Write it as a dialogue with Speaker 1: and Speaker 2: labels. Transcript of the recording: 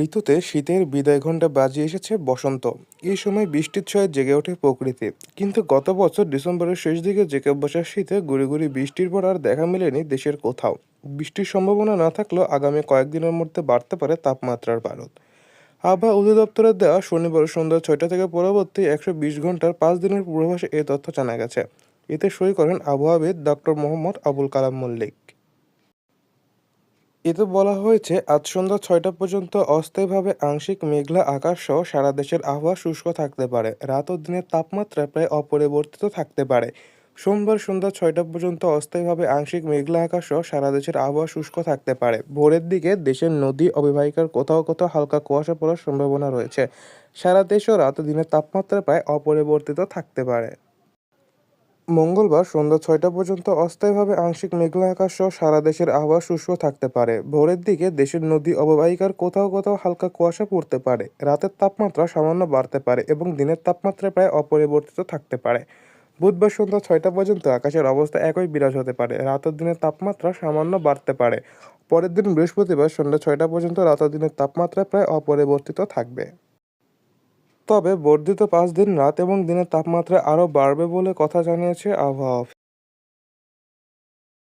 Speaker 1: ঋতুতে শীতের বিদায় ঘণ্টা বাজিয়ে এসেছে বসন্ত। এই সময় বৃষ্টির ছোঁয়ায় জেগে ওঠে প্রকৃতি। কিন্তু গত বছর ডিসেম্বরের শেষ দিকে জেঁকে বসা শীতে গুঁড়ি গুঁড়ি বৃষ্টির পর আর দেখা মেলেনি দেশের কোথাও। বৃষ্টির সম্ভাবনা না থাকলেও আগামী কয়েকদিনের মধ্যে বাড়তে পারে তাপমাত্রার পারদ। আবহাওয়া অধিদপ্তরের দেওয়া শনিবার সন্ধ্যা ৬টা থেকে পরবর্তী ১২০ ঘন্টার ৫ দিনের পূর্বাভাসে এই তথ্য জানা গেছে। এতে সই করেন আবহাওয়াবিদ ডক্টর মোহাম্মদ আবুল কালাম মল্লিক। এতে বলা হয়েছে, আজ সন্ধ্যা ৬টা পর্যন্ত অস্থায়ীভাবে আংশিক মেঘলা আকাশ সহ সারা দেশের আবহাওয়া শুষ্ক থাকতে পারে। রাত ও দিনের তাপমাত্রা প্রায় অপরিবর্তিত থাকতে পারে। সোমবার সন্ধ্যা ৬টা পর্যন্ত অস্থায়ীভাবে আংশিক মেঘলা আকাশ সহ সারা দেশের আবহাওয়া শুষ্ক থাকতে পারে। ভোরের দিকে দেশের নদী অববাহিকার কোথাও কোথাও হালকা কুয়াশা পড়ার সম্ভাবনা রয়েছে। সারা দেশ ও রাত ও দিনের তাপমাত্রা প্রায় অপরিবর্তিত থাকতে পারে। মঙ্গলবার সন্ধ্যা ৬টা পর্যন্ত অস্থায়ীভাবে আংশিক মেঘলা আকাশ সহ সারা দেশের আবহাওয়া শুষ্ক থাকতে পারে। ভোরের দিকে দেশের নদী অববাহিকার কোথাও কোথাও হালকা কুয়াশা পড়তে পারে। রাতের তাপমাত্রা সামান্য বাড়তে পারে এবং দিনের তাপমাত্রা প্রায় অপরিবর্তিত থাকতে পারে। বুধবার সন্ধ্যা ৬টা পর্যন্ত আকাশের অবস্থা একই বিরাজ হতে পারে। রাত ও দিনের তাপমাত্রা সামান্য বাড়তে পারে। পরের দিন বৃহস্পতিবার সন্ধ্যা ৬টা পর্যন্ত রাত ও দিনের তাপমাত্রা প্রায় অপরিবর্তিত থাকবে। তবে বর্ধিত ৫ দিন রাত এবং দিনের তাপমাত্রা আরও বাড়বে বলে কথা জানিয়েছে আবহাওয়া অফিস।